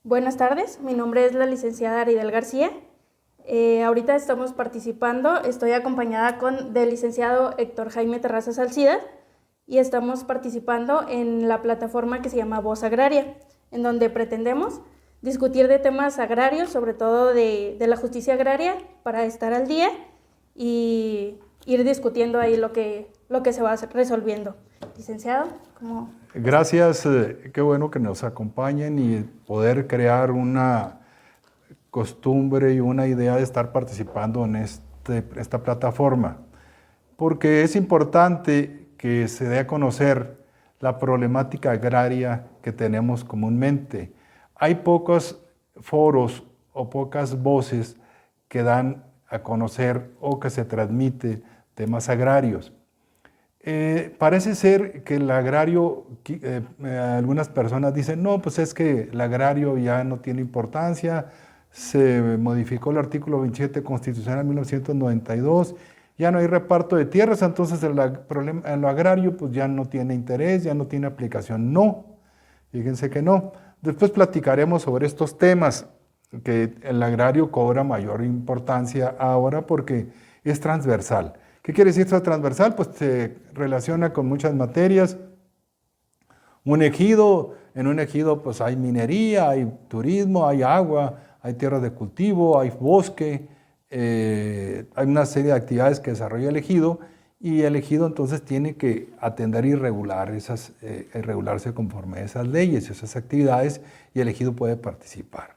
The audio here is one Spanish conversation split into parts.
Buenas tardes, mi nombre es la licenciada Aridel García. Ahorita estamos participando, estoy acompañada del licenciado Héctor Jaime Terrazas Salcidas y estamos participando en la plataforma que se llama Voz Agraria, en donde pretendemos discutir de temas agrarios, sobre todo de la justicia agraria, para estar al día y ir discutiendo ahí lo que se va resolviendo. Licenciado, ¿cómo? Gracias, qué bueno que nos acompañen y poder crear una costumbre y una idea de estar participando en esta plataforma, porque es importante que se dé a conocer la problemática agraria que tenemos comúnmente. Hay pocos foros o pocas voces que dan a conocer o que se transmite temas agrarios. Parece ser que el agrario, algunas personas dicen, no, pues es que el agrario ya no tiene importancia, se modificó el artículo 27 constitucional en 1992, ya no hay reparto de tierras, entonces en lo agrario pues ya no tiene interés, ya no tiene aplicación. No, fíjense que no. Después platicaremos sobre estos temas, que el agrario cobra mayor importancia ahora porque es transversal. ¿Qué quiere decir esto transversal? Pues se relaciona con muchas materias. Un ejido, en un ejido pues hay minería, hay turismo, hay agua, hay tierras de cultivo, hay bosque, hay una serie de actividades que desarrolla el ejido y el ejido entonces tiene que atender y regularse conforme a esas leyes, esas actividades, y el ejido puede participar.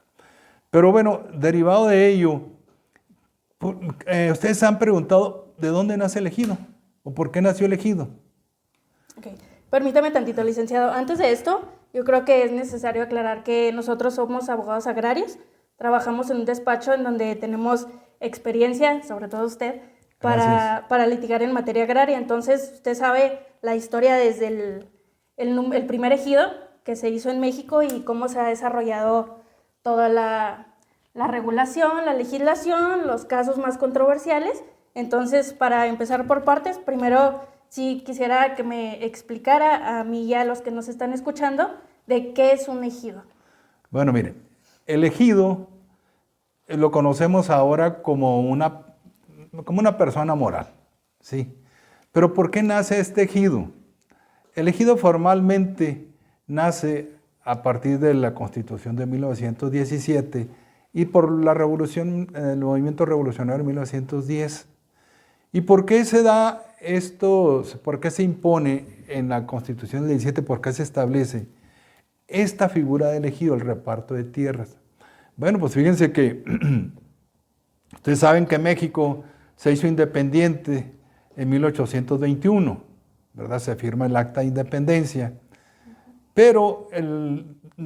Pero bueno, derivado de ello, ustedes se han preguntado ¿de dónde nace el ejido? ¿O por qué nació el ejido? Okay. Permítame tantito, licenciado. Antes de esto, yo creo que es necesario aclarar que nosotros somos abogados agrarios, trabajamos en un despacho en donde tenemos experiencia, sobre todo usted, para litigar en materia agraria. Entonces, usted sabe la historia desde el primer ejido que se hizo en México y cómo se ha desarrollado toda la regulación, la legislación, los casos más controversiales. Entonces, para empezar por partes, primero sí quisiera que me explicara a mí y a los que nos están escuchando de qué es un ejido. Bueno, miren, el ejido lo conocemos ahora como una persona moral, ¿sí? Pero ¿por qué nace este ejido? El ejido formalmente nace a partir de la Constitución de 1917 y por el movimiento revolucionario de 1910. ¿Y por qué se da esto? ¿Por qué se impone en la Constitución del 17? ¿Por qué se establece esta figura del ejido, el reparto de tierras? Bueno, pues fíjense que ustedes saben que México se hizo independiente en 1821, ¿verdad? Se firma el Acta de Independencia, pero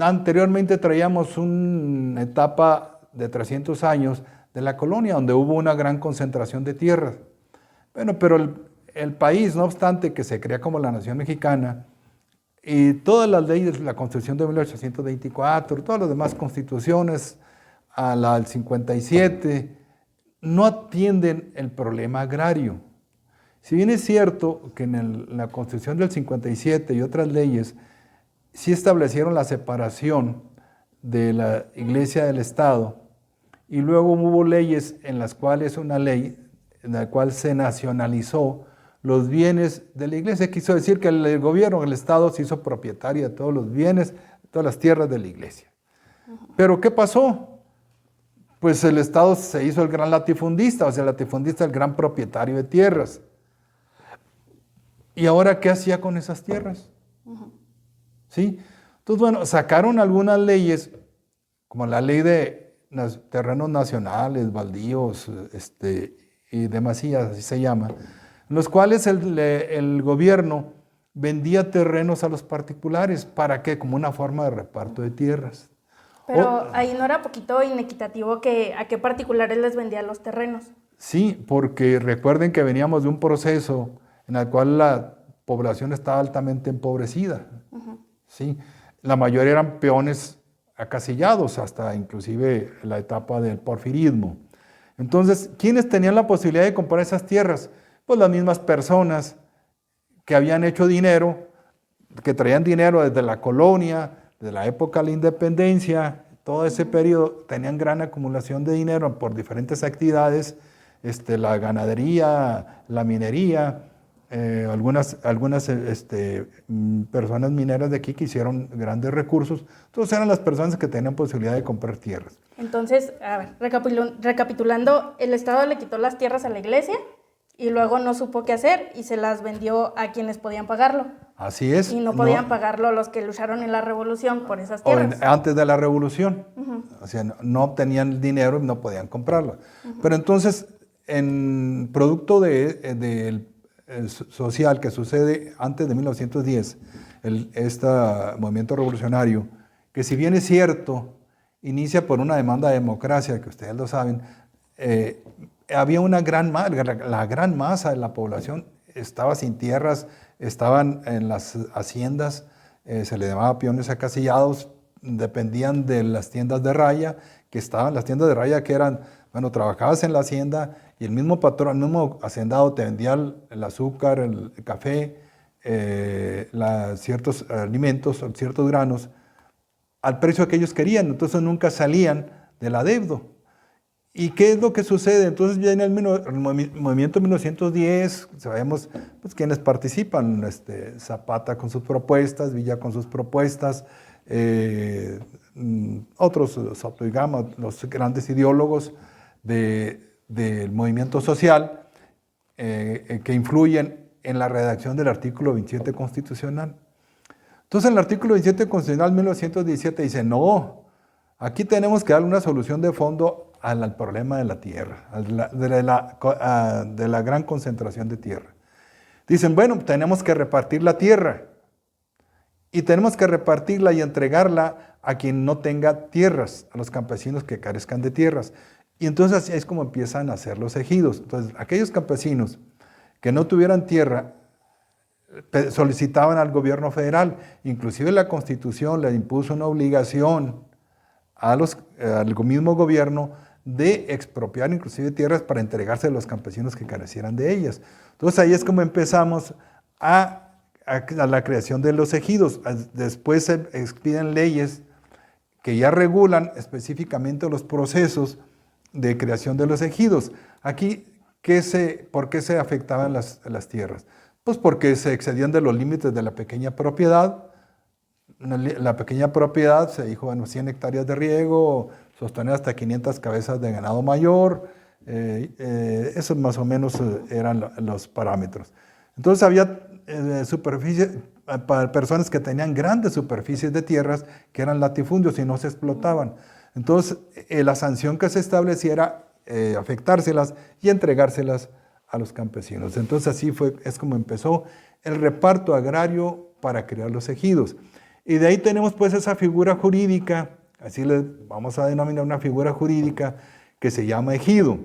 anteriormente traíamos una etapa de 300 años de la colonia, donde hubo una gran concentración de tierras. Bueno, pero el país, no obstante que se crea como la nación mexicana, y todas las leyes, la Constitución de 1824, todas las demás constituciones, a la del 57, no atienden el problema agrario. Si bien es cierto que en la Constitución del 57 y otras leyes sí establecieron la separación de la Iglesia del Estado, y luego hubo leyes en las cuales una ley en la cual se nacionalizó los bienes de la iglesia. Quiso decir que el gobierno, el Estado, se hizo propietario de todos los bienes, de todas las tierras de la iglesia. Pero ¿qué pasó? Pues el Estado se hizo el gran latifundista, o sea, el latifundista el gran propietario de tierras. ¿Y ahora qué hacía con esas tierras? ¿Sí? Entonces, bueno, sacaron algunas leyes, como la ley de terrenos nacionales, baldíos, y demasías, así se llama, en los cuales el gobierno vendía terrenos a los particulares. ¿Para qué? Como una forma de reparto de tierras. Pero ahí no era poquito inequitativo a qué particulares les vendían los terrenos. Sí, porque recuerden que veníamos de un proceso en el cual la población estaba altamente empobrecida. ¿Sí? La mayoría eran peones acasillados, hasta inclusive la etapa del porfirismo. Entonces, ¿quiénes tenían la posibilidad de comprar esas tierras? Pues las mismas personas que habían hecho dinero, que traían dinero desde la colonia, de la época de la independencia, todo ese periodo tenían gran acumulación de dinero por diferentes actividades, la ganadería, la minería, algunas personas mineras de aquí que hicieron grandes recursos. Entonces eran las personas que tenían posibilidad de comprar tierras. Entonces, a ver, recapitulando, el Estado le quitó las tierras a la iglesia y luego no supo qué hacer y se las vendió a quienes podían pagarlo. Así es. Y no podían pagarlo los que lucharon en la revolución por esas tierras. Antes de la revolución. O sea, no obtenían dinero y no podían comprarlo. Pero entonces, en producto del social que sucede antes de 1910, este movimiento revolucionario, que si bien es cierto, inicia por una demanda de democracia, que ustedes lo saben, había una la gran masa de la población estaba sin tierras, estaban en las haciendas, se le llamaba peones acasillados, dependían de las tiendas de raya, las tiendas de raya que eran, bueno, trabajabas en la hacienda y el mismo patrón, el mismo hacendado te vendía el azúcar, el café, ciertos alimentos, ciertos granos, al precio que ellos querían, entonces nunca salían del adeudo. ¿Y qué es lo que sucede? Entonces ya en el movimiento 1910, sabemos pues, quienes participan, Zapata con sus propuestas, Villa con sus propuestas, otros, Soto y Gama, los grandes ideólogos del movimiento social que influyen en la redacción del artículo 27 constitucional. Entonces en el artículo 27 constitucional 1917 dice, no, aquí tenemos que darle una solución de fondo al problema de la tierra, de la gran concentración de tierra. Dicen, bueno, tenemos que repartir la tierra y tenemos que repartirla y entregarla a quien no tenga tierras, a los campesinos que carezcan de tierras. Y entonces así es como empiezan a hacer los ejidos. Entonces, aquellos campesinos que no tuvieran tierra solicitaban al gobierno federal, inclusive la Constitución le impuso una obligación al mismo gobierno de expropiar inclusive tierras para entregarse a los campesinos que carecieran de ellas. Entonces ahí es como empezamos a la creación de los ejidos. Después se expiden leyes que ya regulan específicamente los procesos de creación de los ejidos. Aquí, ¿por qué se afectaban las tierras? Pues porque se excedían de los límites de la pequeña propiedad. La pequeña propiedad se dijo, bueno, 100 hectáreas de riego, sostener hasta 500 cabezas de ganado mayor, esos más o menos eran los parámetros. Entonces había superficie para personas que tenían grandes superficies de tierras que eran latifundios y no se explotaban. Entonces la sanción que se establecía era afectárselas y entregárselas a los campesinos. Entonces así es como empezó el reparto agrario para crear los ejidos. Y de ahí tenemos pues esa figura jurídica, así le vamos a denominar una figura jurídica que se llama ejido.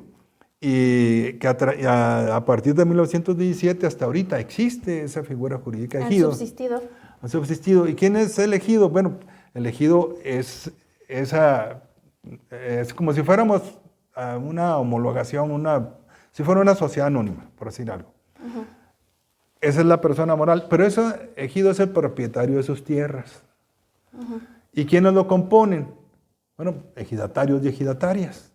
Y que a partir de 1917 hasta ahorita existe esa figura jurídica de ejido. Ha subsistido. ¿Y quién es el ejido? Bueno, el ejido es como si fuéramos una homologación, si fuera una sociedad anónima, por decir algo. Uh-huh. Esa es la persona moral, pero ese ejido es el propietario de sus tierras. Uh-huh. ¿Y quiénes lo componen? Bueno, ejidatarios y ejidatarias,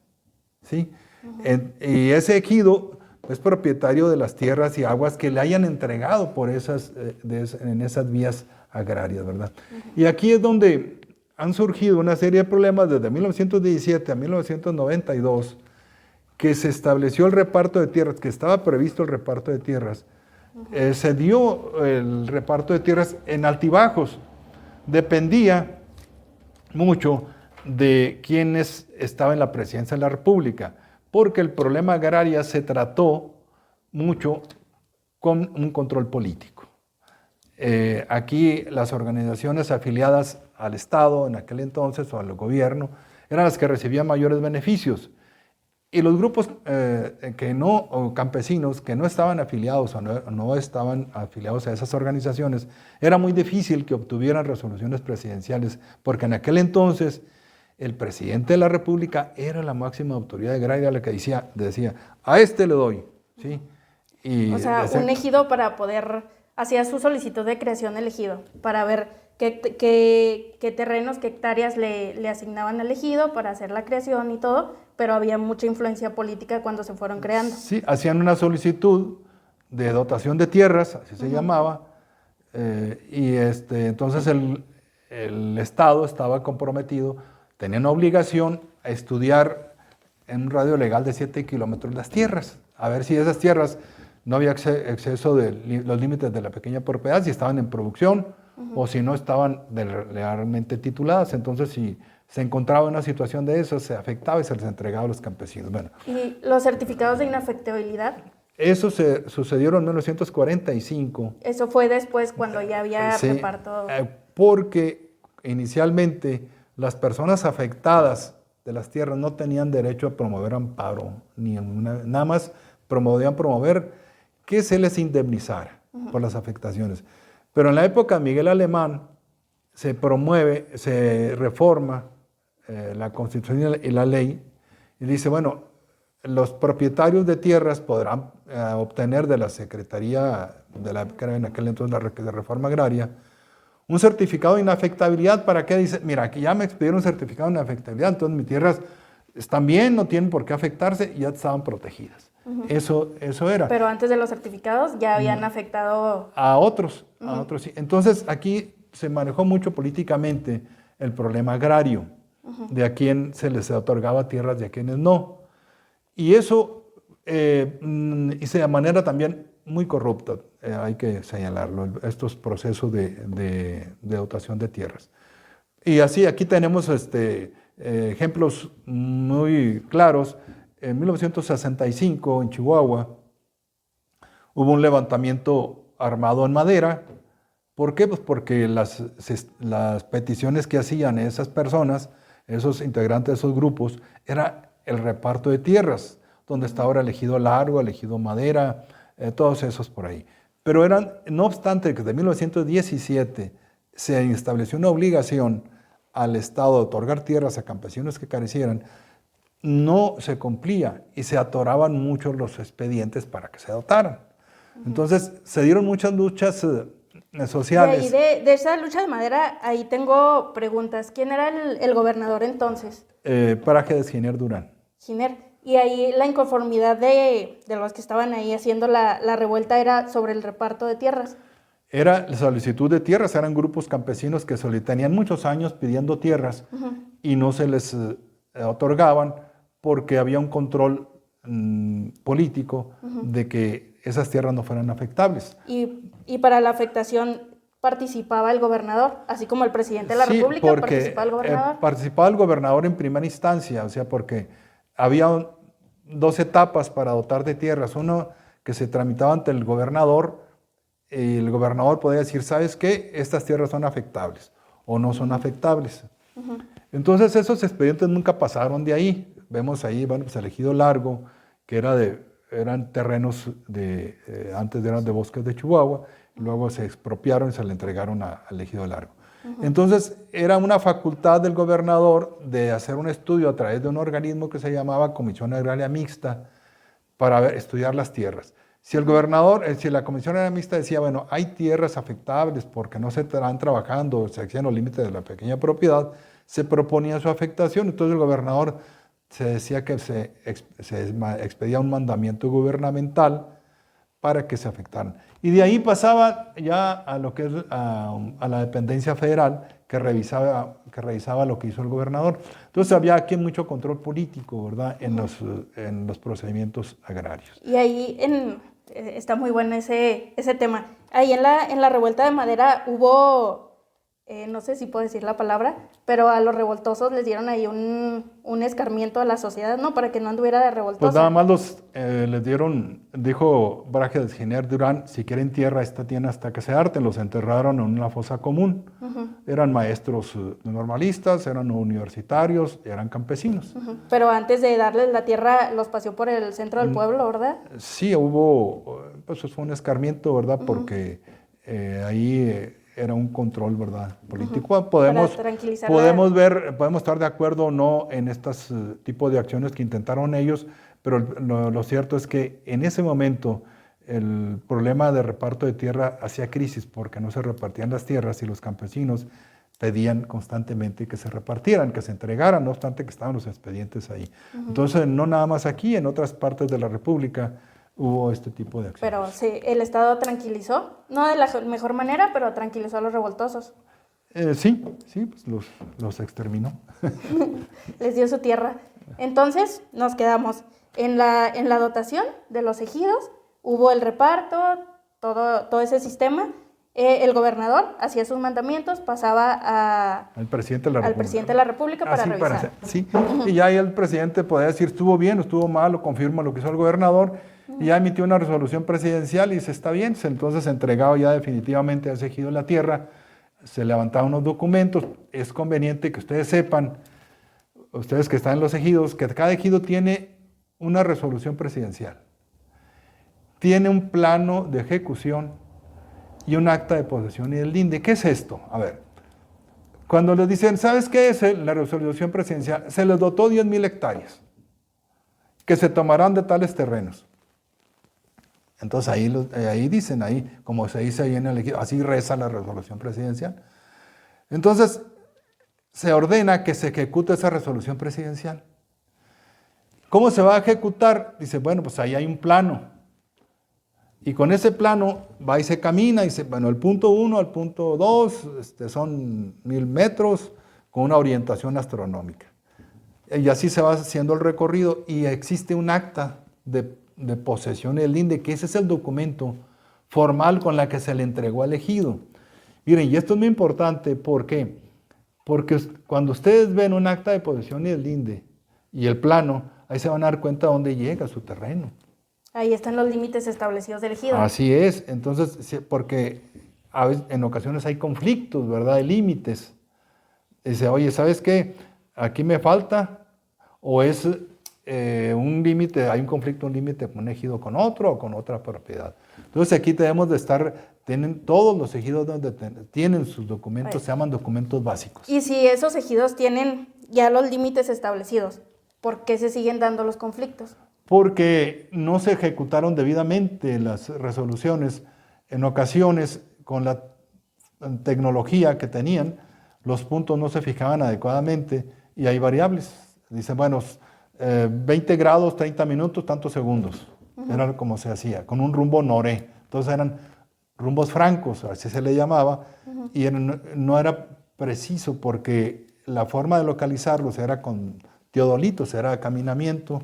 ¿sí? Uh-huh. Y ese ejido es propietario de las tierras y aguas que le hayan entregado por en esas vías agrarias, ¿verdad? Uh-huh. Y aquí es donde han surgido una serie de problemas desde 1917 a 1992, que se estableció el reparto de tierras, que estaba previsto el reparto de tierras. Se dio el reparto de tierras en altibajos. Dependía mucho de quienes estaban en la presidencia de la República, porque el problema agrario se trató mucho con un control político. Aquí las organizaciones afiliadas al Estado en aquel entonces o al gobierno eran las que recibían mayores beneficios. Y los grupos o campesinos que no estaban afiliados o no estaban afiliados a esas organizaciones, era muy difícil que obtuvieran resoluciones presidenciales, porque en aquel entonces el presidente de la República era la máxima autoridad agraria, la que decía, a este le doy, ¿sí? O sea, un ejido para poder, hacía su solicitud de creación del ejido, para ver qué terrenos, qué hectáreas le asignaban al ejido para hacer la creación y todo, pero había mucha influencia política cuando se fueron creando. Sí, hacían una solicitud de dotación de tierras, así se llamaba, y entonces el Estado estaba comprometido, tenía una obligación a estudiar en un radio legal de 7 kilómetros las tierras, a ver si esas tierras no había exceso de los límites de la pequeña propiedad, si estaban en producción o si no estaban realmente tituladas. Entonces, si se encontraba en una situación de eso, se afectaba y se les entregaba a los campesinos. Bueno, ¿y los certificados de inafectabilidad? eso se sucedieron en 1945. Eso fue después cuando ya había reparto. Porque inicialmente las personas afectadas de las tierras no tenían derecho a promover amparo, nada más podían promover que se les indemnizara por las afectaciones. Pero en la época de Miguel Alemán se reforma la Constitución y la ley y dice, bueno, los propietarios de tierras podrán obtener de la Secretaría, que era en aquel entonces la Reforma Agraria, un certificado de inafectabilidad. ¿Para qué? Dice, mira, aquí ya me expidieron un certificado de inafectabilidad, entonces mis tierras están bien, no tienen por qué afectarse y ya estaban protegidas. Eso era. Pero antes de los certificados ya habían afectado a otros sí. Entonces aquí se manejó mucho políticamente el problema agrario, de a quién se les otorgaba tierras y a quienes no. Y eso hice de manera también muy corrupta, hay que señalarlo, estos procesos de dotación de tierras. Y así aquí tenemos ejemplos muy claros. En 1965, en Chihuahua, hubo un levantamiento armado en Madera. ¿Por qué? Pues porque las peticiones que hacían esas personas, esos integrantes de esos grupos, era el reparto de tierras, donde está ahora el Ejido Largo, el Ejido Madera, todos esos por ahí. Pero no obstante que desde 1917 se estableció una obligación al Estado de otorgar tierras a campesinos que carecieran, no se cumplía y se atoraban mucho los expedientes para que se dotaran. Entonces se dieron muchas luchas sociales. Y ahí de esa lucha de Madera, ahí tengo preguntas. ¿Quién era el gobernador entonces? Prájedes Giner Durán. Giner. Y ahí la inconformidad de los que estaban ahí haciendo la revuelta era sobre el reparto de tierras. Era la solicitud de tierras, eran grupos campesinos que tenían muchos años pidiendo tierras y no se les otorgaban porque había un control político de que esas tierras no fueran afectables. Y para la afectación participaba el gobernador, así como el presidente de la República, participaba el gobernador. Participaba el gobernador en primera instancia, o sea, porque había dos etapas para dotar de tierras. Uno que se tramitaba ante el gobernador y el gobernador podía decir, ¿sabes qué? Estas tierras son afectables o no son afectables. Entonces esos expedientes nunca pasaron de ahí. Vemos ahí, bueno, pues el Ejido Largo, que eran terrenos antes eran de bosques de Chihuahua, luego se expropiaron y se le entregaron al Ejido Largo. Entonces era una facultad del gobernador de hacer un estudio a través de un organismo que se llamaba Comisión Agraria Mixta para estudiar las tierras. Si la Comisión Agraria Mixta decía, bueno, hay tierras afectables porque no se estarán trabajando, se exceden los límites de la pequeña propiedad, se proponía su afectación. Entonces el gobernador se decía que se expedía un mandamiento gubernamental para que se afectaran. Y de ahí pasaba ya a lo que es a la dependencia federal que revisaba lo que hizo el gobernador. Entonces había aquí mucho control político, ¿verdad?, en los procedimientos agrarios. Y ahí está muy bueno ese tema. Ahí en la revuelta de Madera hubo, no sé si puedo decir la palabra, pero a los revoltosos les dieron ahí un escarmiento a la sociedad, ¿no? Para que no anduviera de revoltoso. Pues nada más les dieron, dijo Prájedes Giner Durán, si quieren tierra, esta tiene hasta que se harten. Los enterraron en una fosa común. Eran maestros normalistas, eran universitarios, eran campesinos. Pero antes de darles la tierra, los paseó por el centro del pueblo, ¿verdad? Sí, pues fue un escarmiento, ¿verdad? Porque ahí era un control, ¿verdad?, político. Podemos estar de acuerdo o no en estos tipos de acciones que intentaron ellos, pero lo cierto es que en ese momento el problema de reparto de tierra hacía crisis porque no se repartían las tierras y los campesinos pedían constantemente que se repartieran, que se entregaran, no obstante que estaban los expedientes ahí. Entonces, no nada más aquí, en otras partes de la República hubo este tipo de acciones. Pero sí, el Estado tranquilizó, no de la mejor manera, pero tranquilizó a los revoltosos. Sí, pues los exterminó. Les dio su tierra. Entonces, nos quedamos en la dotación de los ejidos, hubo el reparto, todo ese sistema. El gobernador hacía sus mandamientos, pasaba al presidente de la al República, presidente de la República para revisar. Sí, y ya ahí el presidente podía decir estuvo bien o estuvo mal, o confirma lo que hizo el gobernador, y ya emitió una resolución presidencial y dice está bien, entonces se entregaba ya definitivamente a ese ejido la tierra, se levantaban unos documentos. Es conveniente que ustedes sepan, ustedes que están en los ejidos, que cada ejido tiene una resolución presidencial, tiene un plano de ejecución y un acta de posesión y del linde. ¿Qué es esto? A ver, cuando les dicen, ¿sabes qué es la resolución presidencial? Se les dotó 10,000 hectáreas que se tomarán de tales terrenos. Entonces ahí dicen, como se dice ahí en el ejido, así reza la resolución presidencial. Entonces se ordena que se ejecute esa resolución presidencial. ¿Cómo se va a ejecutar? Dice, bueno, pues ahí hay un plano. Y con ese plano va y se camina, y dice, bueno, el punto 1 al punto 2 son 1,000 metros con una orientación astronómica. Y así se va haciendo el recorrido y existe un acta de posesión del linde, que ese es el documento formal con la que se le entregó al ejido. Miren, y esto es muy importante, ¿por qué? Porque cuando ustedes ven un acta de posesión y del linde y el plano, ahí se van a dar cuenta de dónde llega su terreno. Ahí están los límites establecidos del ejido. Así es, entonces, porque a veces, en ocasiones hay conflictos, ¿verdad? De límites. Dice, oye, ¿sabes qué? Aquí me falta, o es un límite, hay un conflicto, un límite con un ejido con otro o con otra propiedad. Entonces aquí debemos de estar, tienen todos los ejidos donde tienen sus documentos, se llaman documentos básicos. Y si esos ejidos tienen ya los límites establecidos, ¿por qué se siguen dando los conflictos? Porque no se ejecutaron debidamente las resoluciones. En ocasiones, con la tecnología que tenían, los puntos no se fijaban adecuadamente y hay variables. Dicen, bueno, 20 grados, 30 minutos, tantos segundos. Era como se hacía, con un rumbo noré. Entonces eran rumbos francos, así se le llamaba, y no era preciso porque la forma de localizarlos era con teodolitos, era caminamiento,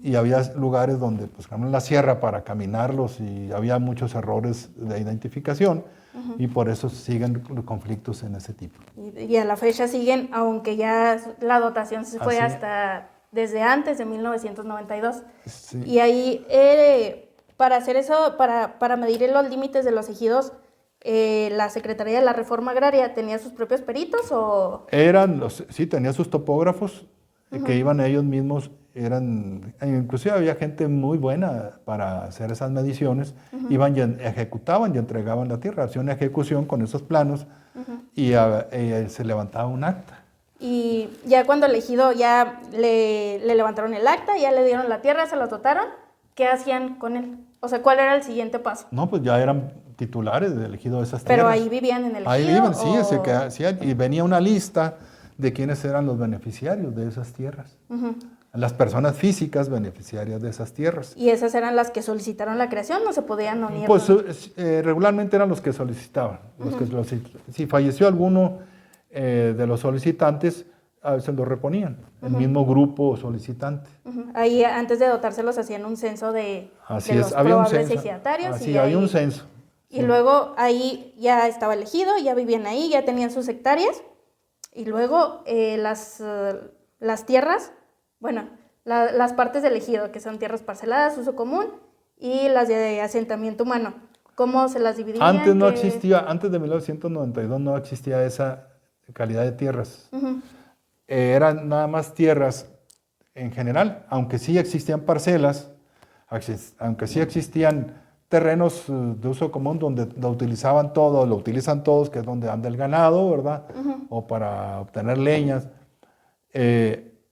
y había lugares donde, pues, en la sierra para caminarlos y había muchos errores de identificación, y por eso siguen los conflictos en ese tipo. Y a la fecha siguen, aunque ya la dotación se fue hasta desde antes de 1992. Sí. Y ahí, para hacer eso, para medir los límites de los ejidos, ¿la Secretaría de la Reforma Agraria tenía sus propios peritos o...? Sí, tenía sus topógrafos, que iban ellos mismos, inclusive había gente muy buena para hacer esas mediciones, iban y ejecutaban y entregaban la tierra, hacían una ejecución con esos planos y se levantaba un acta. Y ya cuando el ejido ya le levantaron el acta, ya le dieron la tierra, se la dotaron, ¿qué hacían con él? O sea, ¿cuál era el siguiente paso? No, pues ya eran titulares del ejido de esas tierras. ¿Pero ahí vivían en el ejido? Ahí viven, sí, y venía una lista de quiénes eran los beneficiarios de esas tierras. Las personas físicas beneficiarias de esas tierras. ¿Y esas eran las que solicitaron la creación? ¿No se podían unir? Pues regularmente eran los que solicitaban. Si falleció alguno de los solicitantes, a veces lo reponían, el mismo grupo solicitante. Ahí antes de dotárselos hacían un censo de los había probables ejidatarios. Sí, había un censo. Y luego ahí ya estaba elegido, ya vivían ahí, ya tenían sus hectáreas. Y luego las tierras, bueno, las partes del ejido, que son tierras parceladas, uso común, y las de asentamiento humano. ¿Cómo se las dividían? Antes no existía, antes de 1992 no existía esa calidad de tierras. Eran nada más tierras en general, aunque sí existían parcelas, aunque sí existían terrenos de uso común donde lo utilizan todos, que es donde anda el ganado, ¿verdad? O para obtener leñas,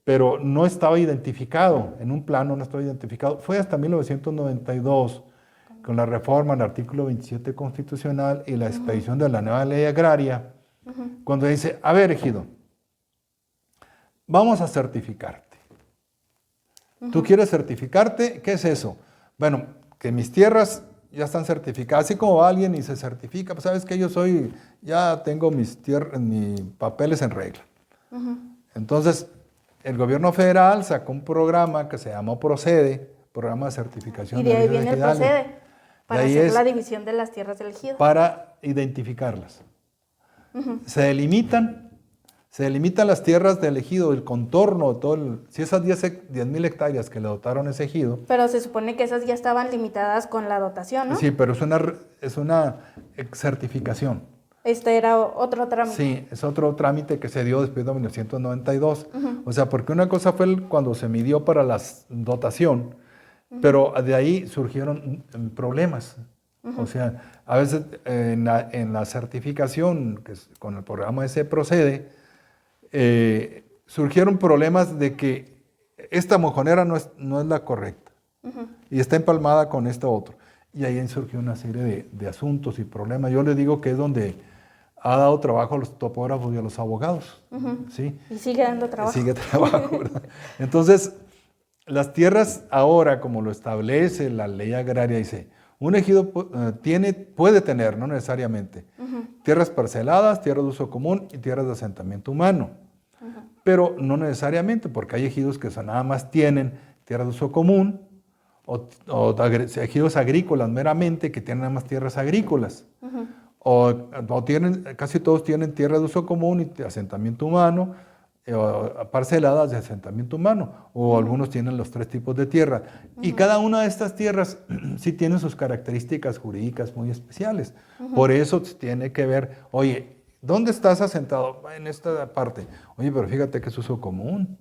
pero no estaba identificado, en un plano no estaba identificado. Fue hasta 1992 con la reforma al artículo 27 constitucional y la expedición de la nueva ley agraria, cuando dice, a ver, ejido, vamos a certificarte. ¿Tú quieres certificarte? ¿Qué es eso? Bueno, que mis tierras ya están certificadas. Así como va alguien y se certifica, pues sabes que ya tengo mis papeles en regla. Entonces, el gobierno federal sacó un programa que se llamó Procede, Programa de Certificación. Y de ahí viene el Procede, para hacer la división de las tierras del ejido. Para identificarlas. Se delimitan las tierras del ejido, el contorno, si esas 10,000 hectáreas que le dotaron ese ejido. Pero se supone que esas ya estaban limitadas con la dotación, ¿no? Sí, pero es una certificación. Este era otro trámite. Sí, es otro trámite que se dio después de 1992. O sea, porque una cosa fue cuando se midió para la dotación, pero de ahí surgieron problemas. O sea, a veces en la certificación, que es con el programa ese Procede, surgieron problemas de que esta mojonera no es la correcta y está empalmada con esta otra. Y ahí surgió una serie de asuntos y problemas. Yo les digo que es donde ha dado trabajo a los topógrafos y a los abogados. ¿Sí? Y sigue dando trabajo. Sigue trabajo, ¿verdad? Entonces, las tierras ahora, como lo establece la ley agraria, dice, un ejido puede tener, no necesariamente, tierras parceladas, tierras de uso común y tierras de asentamiento humano. Pero no necesariamente, porque hay ejidos que nada más tienen tierras de uso común o ejidos agrícolas meramente que tienen nada más tierras agrícolas. Casi todos tienen tierras de uso común y de asentamiento humano, parceladas de asentamiento humano, o algunos tienen los 3 tipos de tierra. Y cada una de estas tierras sí tiene sus características jurídicas muy especiales. Por eso tiene que ver, oye, ¿dónde estás asentado? En esta parte. Oye, pero fíjate que es uso común.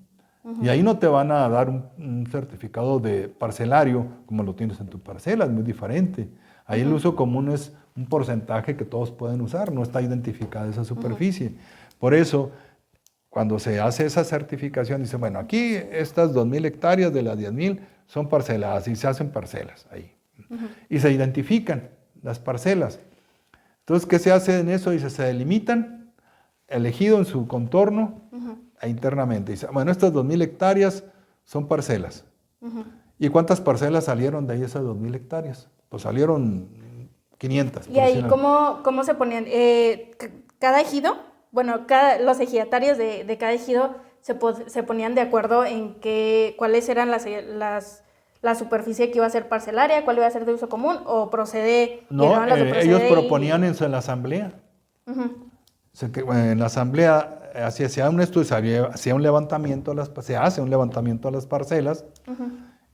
Y ahí no te van a dar un certificado de parcelario como lo tienes en tu parcela, es muy diferente. Ahí el uso común es un porcentaje que todos pueden usar, no está identificada esa superficie. Por eso, cuando se hace esa certificación, dice, bueno, aquí estas 2,000 hectáreas de las 10,000 son parceladas y se hacen parcelas ahí. Y se identifican las parcelas. Entonces, ¿qué se hace en eso? Dice, se delimitan el ejido en su contorno e internamente. Dice, bueno, estas 2,000 hectáreas son parcelas. ¿Y cuántas parcelas salieron de ahí esas 2,000 hectáreas? Pues salieron 500. ¿Y ahí cómo se ponían? Cada ejido, bueno, los ejidatarios de cada ejido se ponían de acuerdo en cuáles eran la superficie que iba a ser parcelaria, cuál iba a ser de uso común, o Procede. No, ellos proponían en la asamblea. En la asamblea se hacía un estudio, se hace un levantamiento a las parcelas,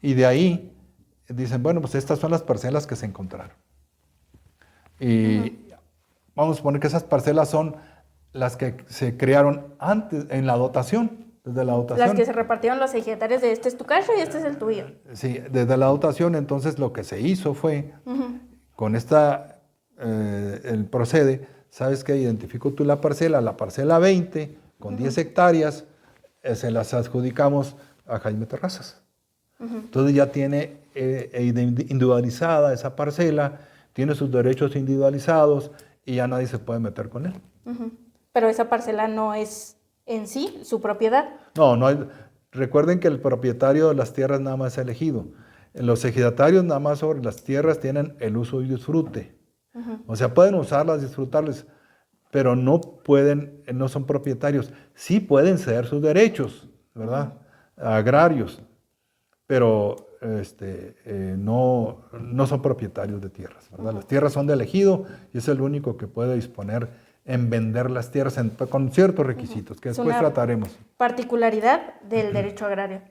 y de ahí dicen, bueno, pues estas son las parcelas que se encontraron. Y vamos a suponer que esas parcelas son las que se crearon antes, en la dotación, desde la dotación. Las que se repartieron los ejidatarios de este es tu cacho y este es el tuyo. Sí, desde la dotación. Entonces lo que se hizo fue, con el Procede, sabes que identifico tú la parcela 20, con 10 hectáreas, se las adjudicamos a Jaime Terrazas. Entonces ya tiene individualizada esa parcela, tiene sus derechos individualizados y ya nadie se puede meter con él. Pero esa parcela no es en sí su propiedad. No, recuerden que el propietario de las tierras nada más es elegido. Los ejidatarios nada más sobre las tierras tienen el uso y disfrute. O sea, pueden usarlas, disfrutarlas, pero no son propietarios. Sí pueden ceder sus derechos, ¿verdad? Agrarios, pero no son propietarios de tierras, ¿verdad? Las tierras son del ejido y es el único que puede disponer en vender las tierras con ciertos requisitos, que después trataremos. Particularidad del derecho agrario.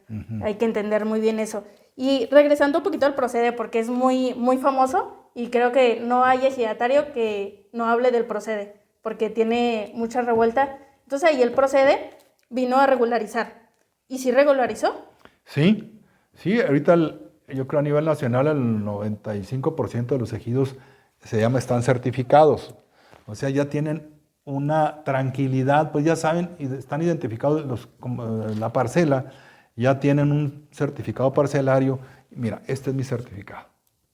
Hay que entender muy bien eso. Y regresando un poquito al Procede, porque es muy, muy famoso y creo que no hay ejidatario que no hable del Procede, porque tiene mucha revuelta. Entonces ahí el Procede vino a regularizar. ¿Y sí regularizó? Sí, ahorita yo creo a nivel nacional el 95% de los ejidos están certificados. O sea, ya tienen una tranquilidad, pues ya saben, y están identificados la parcela, ya tienen un certificado parcelario. Mira, este es mi certificado.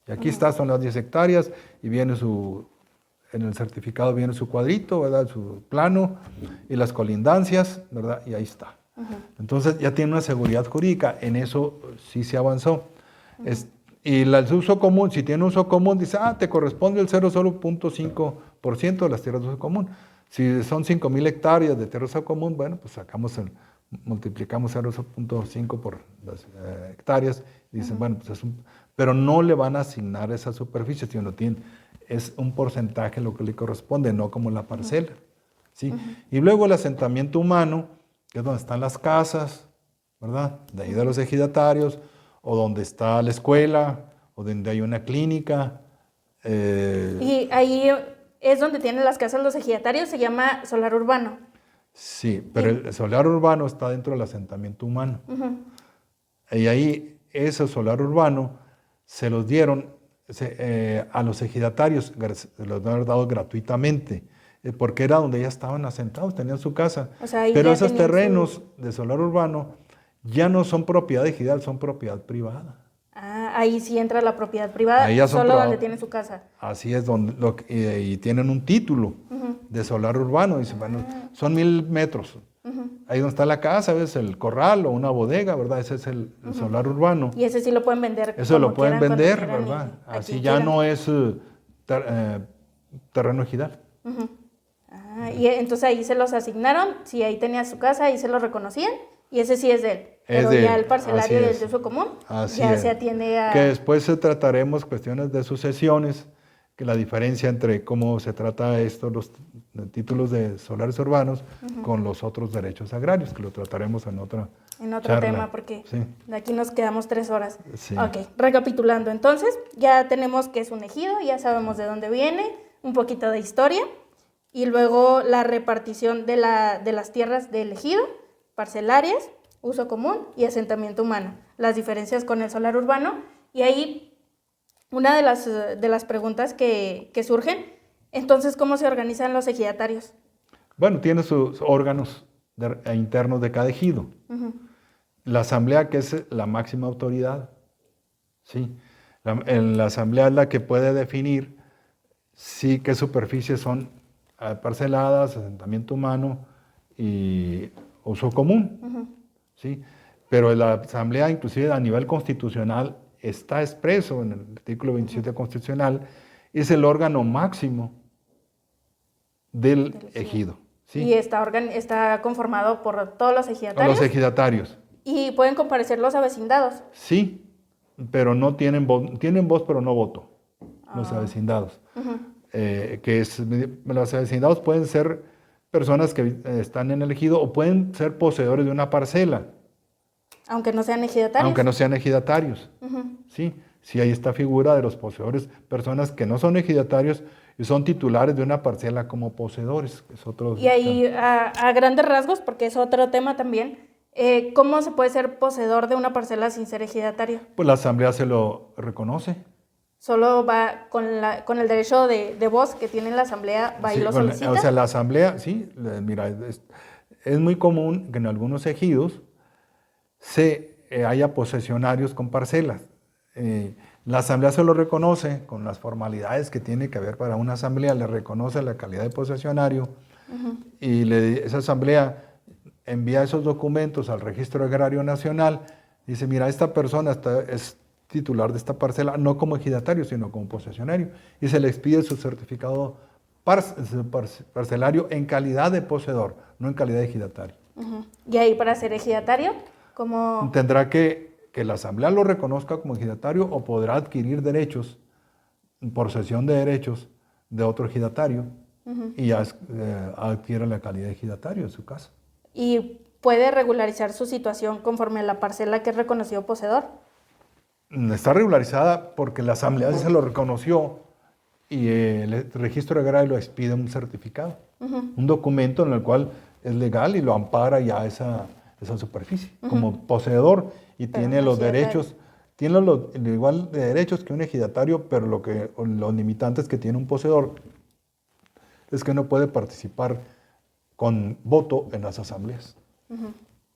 Y aquí son las 10 hectáreas y viene en el certificado viene su cuadrito, ¿verdad? Su plano y las colindancias, ¿verdad? Y ahí está. Entonces ya tiene una seguridad jurídica, en eso sí se avanzó. Y el uso común, si tiene uso común, dice, te corresponde el 0,5% de las tierras de uso común. Si son 5,000 hectáreas de tierra de uso común, bueno, pues multiplicamos 0,5 por las hectáreas, y dicen, bueno, pues pero no le van a asignar esa superficie, sino es un porcentaje lo que le corresponde, no como la parcela. ¿Sí? Y luego el asentamiento humano, que es donde están las casas, ¿verdad? De ahí de los ejidatarios, o donde está la escuela, o donde hay una clínica. Y ahí es donde tienen las casas los ejidatarios, se llama solar urbano. Sí, pero el solar urbano está dentro del asentamiento humano. Y ahí ese solar urbano se los dieron a los ejidatarios, se los han dado gratuitamente, porque era donde ya estaban asentados, tenían su casa. O sea, pero esos terrenos de solar urbano ya no son propiedad ejidal, son propiedad privada. Ahí sí entra la propiedad privada, solo donde tiene su casa. Así es, y tienen un título de solar urbano. Dicen, bueno, son 1,000 metros. Ahí donde está la casa, es el corral o una bodega, ¿verdad? Ese es el solar urbano. Y ese sí lo pueden vender. Eso lo pueden vender, ¿verdad? Así ya no es terreno ejidal. Y entonces ahí se los asignaron, si ahí tenía su casa, ahí se lo reconocían, y ese sí es de él. Pero ya el parcelario del uso común ya se atiende a... Que después trataremos cuestiones de sucesiones, que la diferencia entre cómo se trata los títulos de solares urbanos con los otros derechos agrarios, que lo trataremos en otro charla. Tema, porque de aquí nos quedamos 3 horas. Sí. Ok, recapitulando, entonces ya tenemos que es un ejido, ya sabemos de dónde viene, un poquito de historia, y luego la repartición de las tierras del ejido, parcelarias, uso común y asentamiento humano, las diferencias con el solar urbano. Y ahí una de las preguntas que surgen, entonces, ¿cómo se organizan los ejidatarios? Bueno, tiene sus órganos internos de cada ejido. La asamblea, que es la máxima autoridad, ¿sí? La asamblea es la que puede definir qué superficies son parceladas, asentamiento humano y uso común. ¿Sí? Pero la asamblea, inclusive a nivel constitucional, está expreso en el artículo 27 constitucional, es el órgano máximo del ejido. ¿Sí? Y está conformado por todos los ejidatarios. Los ejidatarios. ¿Y pueden comparecer los avecindados? Sí, pero no tienen voz, pero no voto, los avecindados. Los avecindados pueden ser personas que están en el ejido o pueden ser poseedores de una parcela. Aunque no sean ejidatarios. Aunque no sean ejidatarios. Sí, ahí está figura de los poseedores, personas que no son ejidatarios y son titulares de una parcela como poseedores. Y ahí, a grandes rasgos, porque es otro tema también, ¿cómo se puede ser poseedor de una parcela sin ser ejidatario? Pues la asamblea se lo reconoce. Solo va con el derecho de voz que tiene la asamblea, va y lo solicita. O sea, la asamblea, sí, mira, es muy común que en algunos ejidos haya posesionarios con parcelas. La asamblea se lo reconoce con las formalidades que tiene que haber para una asamblea, le reconoce la calidad de posesionario y esa asamblea envía esos documentos al Registro Agrario Nacional, dice, mira, esta persona es titular de esta parcela, no como ejidatario, sino como posesionario, y se le expide su certificado parcelario en calidad de poseedor, no en calidad de ejidatario. Y ahí para ser ejidatario, ¿cómo? Tendrá que la asamblea lo reconozca como ejidatario o podrá adquirir derechos, por cesión de derechos de otro ejidatario, y ya adquiere la calidad de ejidatario en su caso. ¿Y puede regularizar su situación conforme a la parcela que es reconocido poseedor? Está regularizada porque la asamblea se lo reconoció y el registro agrario lo expide un certificado, un documento en el cual es legal y lo ampara ya esa superficie como poseedor y tiene los derechos, tiene igual de derechos que un ejidatario, pero los limitantes que tiene un poseedor es que no puede participar con voto en las asambleas.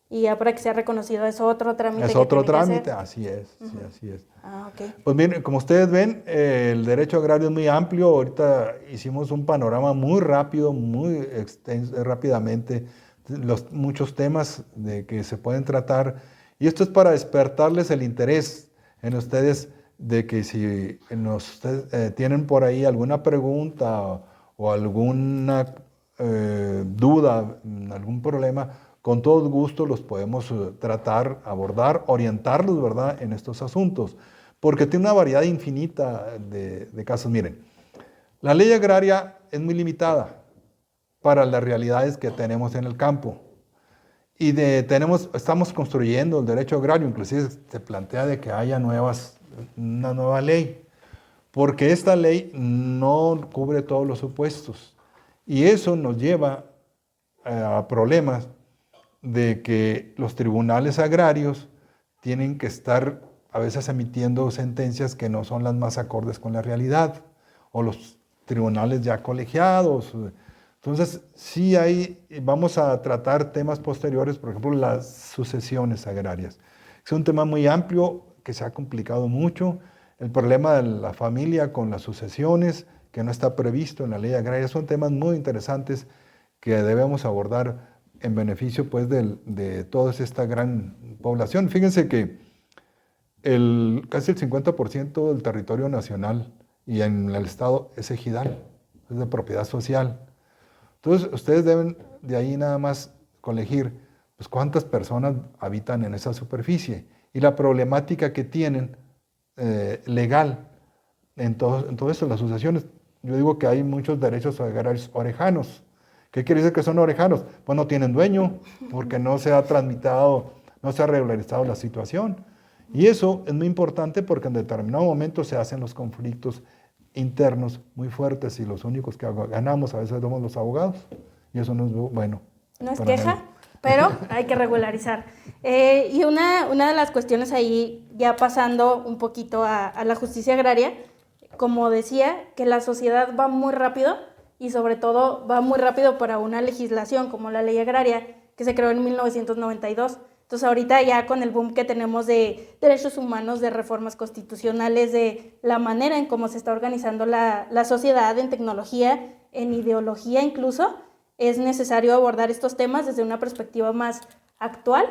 y ya para que sea reconocido es otro trámite. Es que otro tiene que trámite, hacer. así es, sí, así es. Ah, ok. Pues miren, como ustedes ven, el derecho agrario es muy amplio. Ahorita hicimos un panorama muy rápido, muy extenso, rápidamente, muchos temas de que se pueden tratar. Y esto es para despertarles el interés en ustedes de que si ustedes tienen por ahí alguna pregunta o alguna duda, algún problema, con todo gusto los podemos tratar, abordar, orientarlos, ¿verdad?, en estos asuntos, porque tiene una variedad infinita de casos. Miren, la ley agraria es muy limitada para las realidades que tenemos en el campo. Y estamos construyendo el derecho agrario, inclusive se plantea de que haya una nueva ley, porque esta ley no cubre todos los supuestos. Y eso nos lleva a problemas de que los tribunales agrarios tienen que estar a veces emitiendo sentencias que no son las más acordes con la realidad, o los tribunales ya colegiados. Entonces, sí vamos a tratar temas posteriores, por ejemplo, las sucesiones agrarias. Es un tema muy amplio que se ha complicado mucho. El problema de la familia con las sucesiones, que no está previsto en la ley agraria, son temas muy interesantes que debemos abordar en beneficio pues, de toda esta gran población. Fíjense que casi el 50% del territorio nacional y en el estado es ejidal, es de propiedad social. Entonces, ustedes deben de ahí nada más colegir pues, cuántas personas habitan en esa superficie y la problemática que tienen legal en todo esto, las sucesiones. Yo digo que hay muchos derechos agrarios orejanos. ¿Qué quiere decir que son orejanos? Pues no tienen dueño, porque no se ha tramitado, no se ha regularizado la situación. Y eso es muy importante porque en determinado momento se hacen los conflictos internos muy fuertes y los únicos que ganamos a veces somos los abogados. Y eso no es bueno. No es queja, pero hay que regularizar. Y una de las cuestiones ahí, ya pasando un poquito a la justicia agraria, como decía, que la sociedad va muy rápido y sobre todo va muy rápido para una legislación como la ley agraria que se creó en 1992. Entonces ahorita ya con el boom que tenemos de derechos humanos, de reformas constitucionales, de la manera en cómo se está organizando la sociedad, en tecnología, en ideología incluso, es necesario abordar estos temas desde una perspectiva más actual,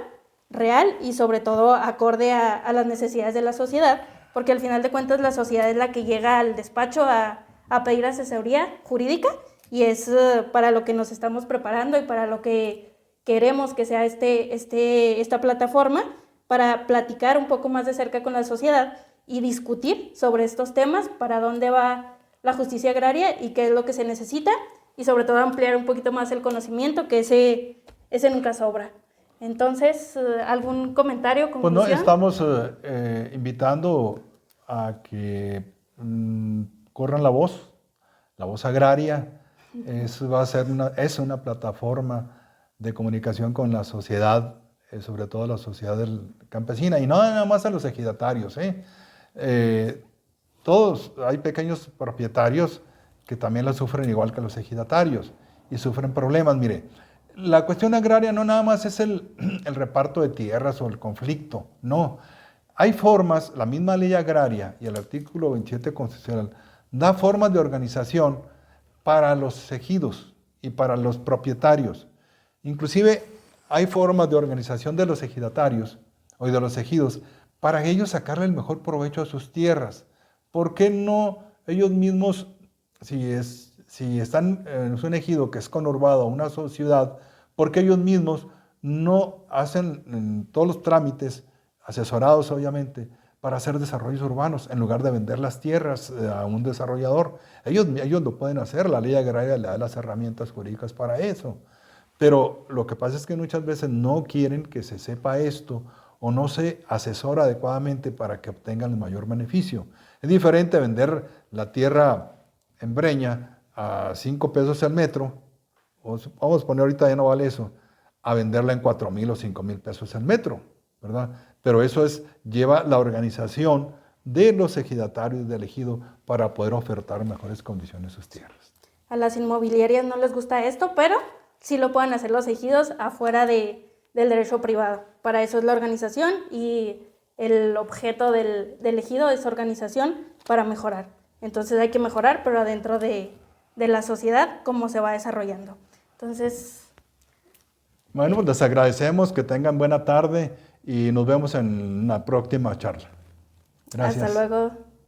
real y sobre todo acorde a las necesidades de la sociedad, porque al final de cuentas la sociedad es la que llega al despacho a pedir asesoría jurídica y es para lo que nos estamos preparando y para lo que queremos que sea esta plataforma, para platicar un poco más de cerca con la sociedad y discutir sobre estos temas, para dónde va la justicia agraria y qué es lo que se necesita, y sobre todo ampliar un poquito más el conocimiento, que ese nunca sobra. Entonces, ¿algún comentario, conclusión? Pues no, estamos invitando a que corran la voz agraria. Es una plataforma de comunicación con la sociedad, sobre todo la sociedad campesina, y no nada más a los ejidatarios. Todos, hay pequeños propietarios que también la sufren igual que los ejidatarios y sufren problemas. Mire, la cuestión agraria no nada más es el reparto de tierras o el conflicto, no. Hay formas, la misma ley agraria y el artículo 27 constitucional da formas de organización para los ejidos y para los propietarios. Inclusive hay formas de organización de los ejidatarios o de los ejidos para ellos sacarle el mejor provecho a sus tierras. ¿Por qué no ellos mismos, si están en un ejido que es conurbado, una ciudad, por qué ellos mismos no hacen todos los trámites, asesorados obviamente, para hacer desarrollos urbanos en lugar de vender las tierras a un desarrollador? Ellos lo pueden hacer, la ley agraria le da las herramientas jurídicas para eso. Pero lo que pasa es que muchas veces no quieren que se sepa esto o no se asesora adecuadamente para que obtengan el mayor beneficio. Es diferente vender la tierra en Breña a 5 pesos el metro, vamos a poner ahorita ya no vale eso, a venderla en 4,000 o 5,000 pesos el metro, ¿verdad? Pero eso lleva la organización de los ejidatarios del ejido para poder ofertar mejores condiciones sus tierras. A las inmobiliarias no les gusta esto, pero sí lo pueden hacer los ejidos afuera de del derecho privado. Para eso es la organización y el objeto del ejido es organización para mejorar. Entonces hay que mejorar, pero adentro de la sociedad, cómo se va desarrollando. Entonces... Bueno, pues les agradecemos, que tengan buena tarde y nos vemos en una próxima charla. Gracias. Hasta luego.